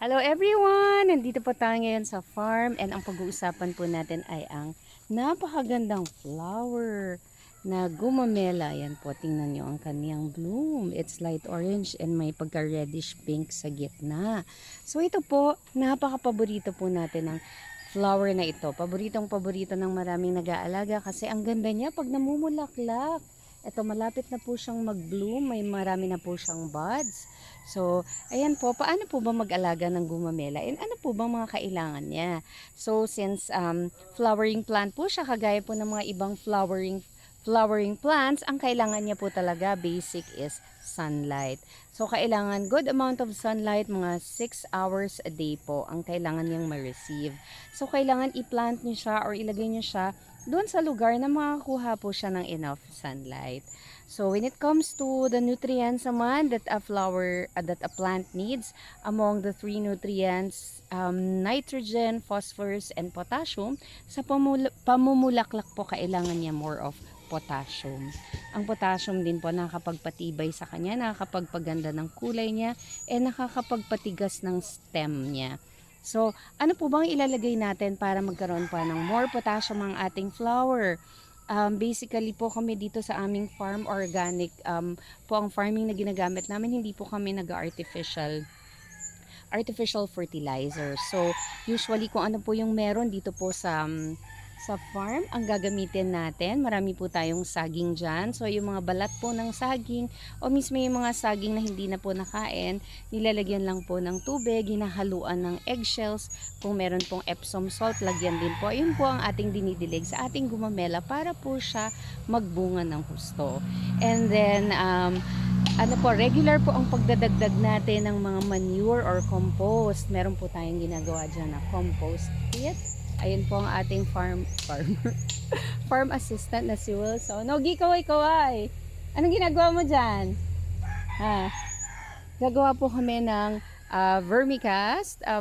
Hello everyone! Nandito po tayo ngayon sa farm and ang pag-uusapan po natin ay ang napakagandang flower na gumamela. Yan po, tingnan nyo ang kaniyang bloom. It's light orange and may pagka-reddish pink sa gitna. So ito po, napaka-paborito po natin ng flower na ito. Paboritong-paborito ng maraming nag-aalaga kasi ang ganda niya pag namumulaklak. Ito, malapit na po siyang mag-bloom. May marami na po siyang buds. So, ayan po, paano po ba mag-alaga ng gumamela? And ano po bang mga kailangan niya? So, since flowering plant po siya, kagaya po ng mga ibang flowering plants, ang kailangan niya po talaga basic is sunlight. So, kailangan good amount of sunlight, mga 6 hours a day po ang kailangan niyang ma-receive. So, kailangan i-plant niyo siya or ilagay niyo siya doon sa lugar na makakuha po siya ng enough sunlight. So, when it comes to the nutrients naman that a plant needs, among the 3 nutrients, nitrogen, phosphorus, and potassium, sa pamumulaklak po kailangan niya more of potassium. Ang potassium din po nakakapagpatibay sa kanya, nakakapagpaganda ng kulay niya, and nakakapagpatigas ng stem niya. So, ano po bang ilalagay natin para magkaroon pa ng more potassium ang ating flower? Basically po kami dito sa aming farm, organic po ang farming na ginagamit namin. Hindi po kami artificial fertilizer. So, usually kung ano po yung meron dito po sa farm, ang gagamitin natin. Marami po tayong saging dyan. So, yung mga balat po ng saging o mismo yung mga saging na hindi na po nakain, nilalagyan lang po ng tubig, hinahaluan ng eggshells. Kung meron pong Epsom salt, lagyan din po. Yun po ang ating dinidilig sa ating gumamela para po siya magbunga ng husto. And then, regular po ang pagdadagdag natin ng mga manure or compost. Meron po tayong ginagawa dyan na compost kit. Ayun po ang ating farm assistant na si Wilson. Nogi, kaway-kaway. Anong ginagawa mo dyan? Ha? Gagawa po kami ng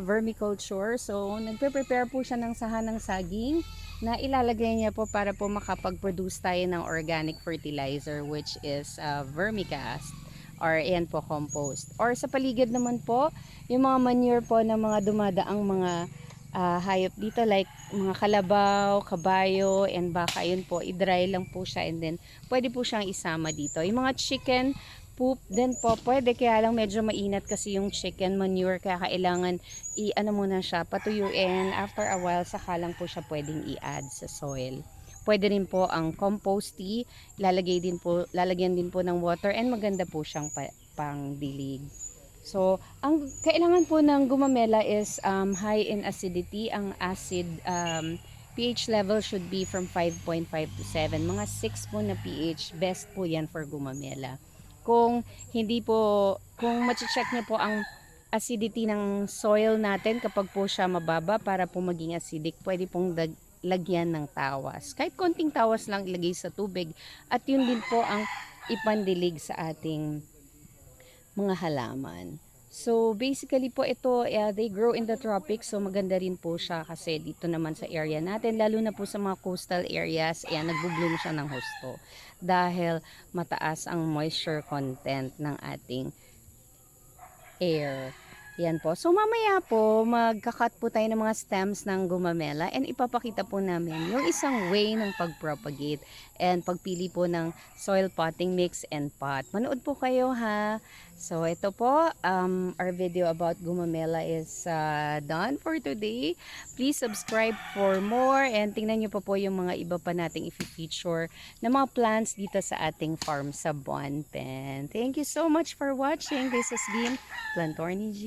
vermiculture. So, nagpe-prepare po siya ng sahan ng saging na ilalagay niya po para po makapag-produce tayo ng organic fertilizer, which is vermicast. Or ayan po, compost. Or sa paligid naman po, yung mga manure po ng mga dumadaang mga hayop dito, like mga kalabaw, kabayo, and baka, yun po, i-dry lang po siya and then pwede po siyang isama dito. Yung mga chicken poop din po pwede, kaya lang medyo mainat kasi yung chicken manure, kaya kailangan i-ano muna siya, patuyuin. After a while, saka lang po siya pwedeng i-add sa soil. Pwede rin po ang compost tea, lalagyan din po ng water, and maganda po siyang pangdilig. So, ang kailangan po ng gumamela is high in acidity. Ang acid pH level should be from 5.5 to 7. Mga 6 po na pH, best po yan for gumamela. Kung machi-check niyo po ang acidity ng soil natin kapag po siya mababa para po maging acidic, pwede pong lagyan ng tawas. Kahit konting tawas lang ilagay sa tubig. At yun din po ang ipandilig sa ating mga halaman. So, basically po ito, they grow in the tropics. So, maganda rin po siya kasi dito naman sa area natin, lalo na po sa mga coastal areas, nagbo-bloom siya ng husto. Dahil mataas ang moisture content ng ating air. Yan po. So, mamaya po, magkakat po tayo ng mga stems ng gumamela and ipapakita po namin yung isang way ng pag-propagate and pagpili po ng soil potting mix and pot. Manood po kayo, ha. So, ito po, our video about gumamela is done for today. Please subscribe for more and tingnan nyo po yung mga iba pa nating i-feature na mga plants dito sa ating farm sa Buon Pen. Thank you so much for watching. This has been Plantorni G.